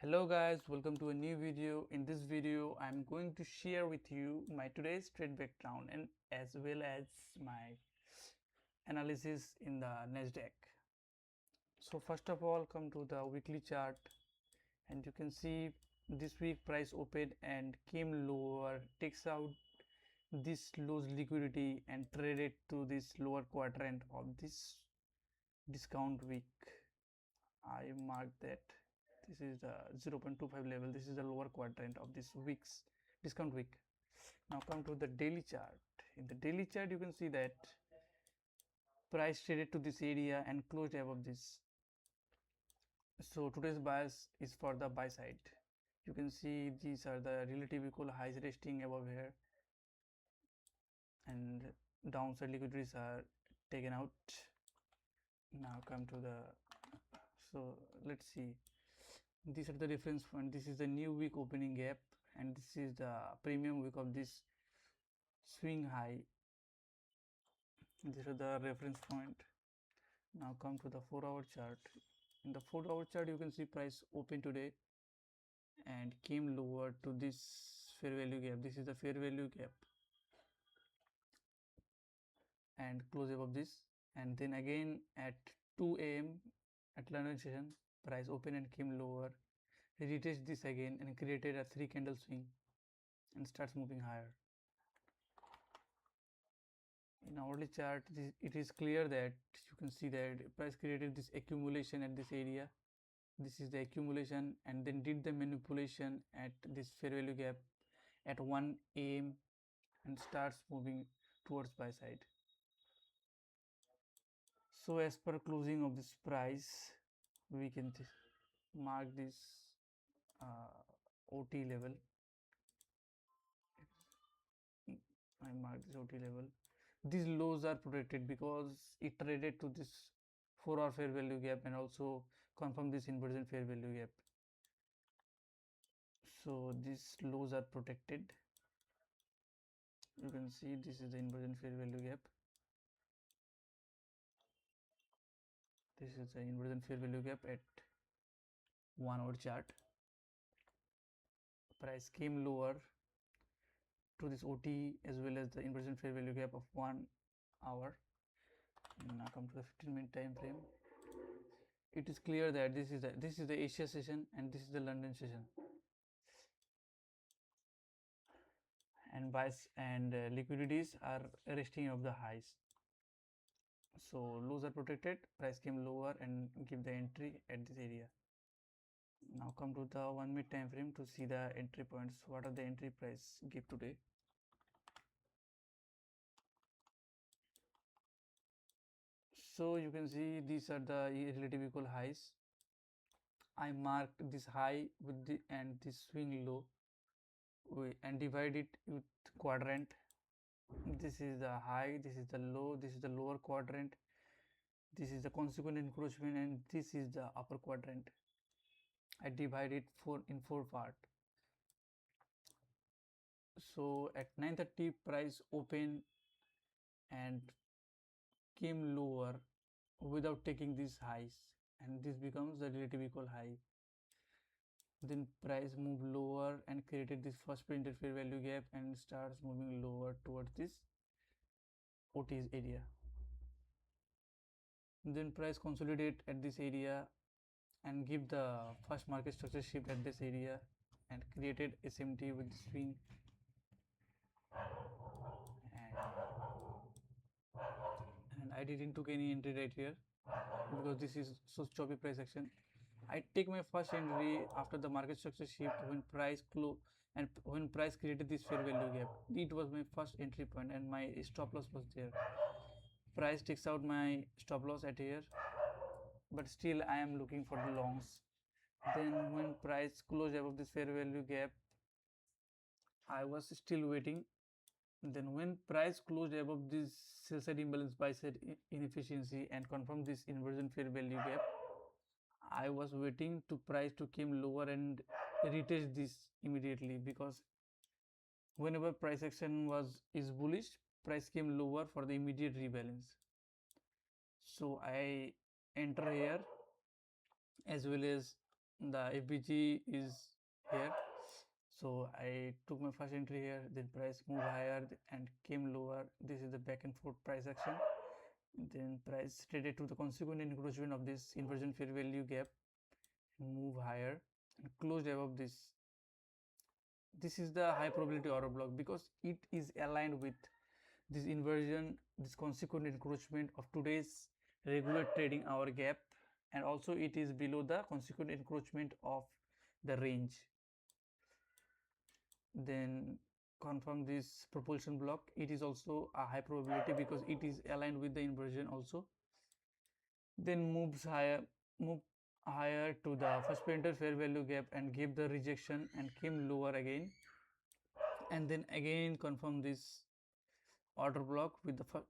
Hello guys, welcome to a new video. In this video I'm going to share with you my today's trade background and as well as my analysis in the Nasdaq. So first of all, come to the weekly chart and you can see this week price opened and came lower, takes out this loose liquidity and traded to this lower quadrant of this discount week. I marked that this is the 0.25 level. This is the lower quadrant of this week's discount week. Now come to the daily chart. In the daily chart you can see that price traded to this area and closed above this. So today's bias is for the buy side. You can see these are the relative equal highs resting above here and downside liquidities are taken out. Now come to the, so let's see, these are the reference point. This is the new week opening gap and this is the premium week of this swing high. These are the reference point. Now come to the 4-hour chart. In the 4-hour chart you can see price open today and came lower to this fair value gap. This is the fair value gap and close above this, and then again at 2 a.m. at London session price open and came lower, retest this again and created a 3 candle swing and starts moving higher. In hourly chart it is clear that you can see that price created this accumulation at this area. This is the accumulation and then did the manipulation at this fair value gap at 1 a.m. and starts moving towards buy side. So as per closing of this price we can mark this OT level. I mark this OT level. These lows are protected because it traded to this 4-hour fair value gap and also confirm this inversion fair value gap. So these lows are protected. You can see this is the inversion fair value gap. This is the inversion fair value gap at 1-hour chart. Price came lower to this OT as well as the inversion fair value gap of 1 hour. Now come to the 15-minute time frame. It is clear that this is the Asia session and this is the London session, and buys and liquidities are resting of the highs. So lows are protected, price came lower and give the entry at this area. Now come to the 1-minute time frame to see the entry points. What are the entry price give today? So you can see these are the relative equal highs. I marked this high with the and this swing low and divide it with quadrant. This is the high, this is the low, this is the lower quadrant, this is the consequent encroachment, and this is the upper quadrant. I divide it in 4 parts. So at 9:30 price open and came lower without taking these highs and this becomes the relative equal high. Then price moved lower and created this first printed fair value gap and starts moving lower towards this OT's area. Then price consolidate at this area and give the first market structure shift at this area and created SMT with swing, and I didn't took any entry right here because this is so choppy price action. I take my first entry after the market structure shift when price close and when price created this fair value gap. It was my first entry point and my stop loss was there. Price takes out my stop loss at here, but still I am looking for the longs. Then when price closed above this fair value gap, I was still waiting. Then when price closed above this sell side imbalance buy side inefficiency and confirmed this inversion fair value gap, I was waiting to price to came lower and retest this immediately, because whenever price action is bullish, price came lower for the immediate rebalance. So I enter here as well as the FBG is here. So I took my first entry here, then price move higher and came lower. This is the back and forth price action. Then price traded to the consequent encroachment of this inversion fair value gap, move higher and closed above this. This is the high probability order block because it is aligned with this inversion, this consequent encroachment of today's regular trading hour gap, and also it is below the consequent encroachment of the range. Then confirm this propulsion block, it is also a high probability because it is aligned with the inversion also. Then move higher to the first pointer fair value gap and gave the rejection and came lower again, and then again confirm this order block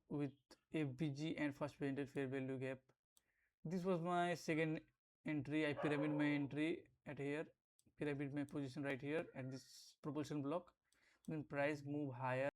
with FBG and first pointed fair value gap. This was my second entry. I pyramid my entry at here, pyramid my position right here at this propulsion block. Then price move higher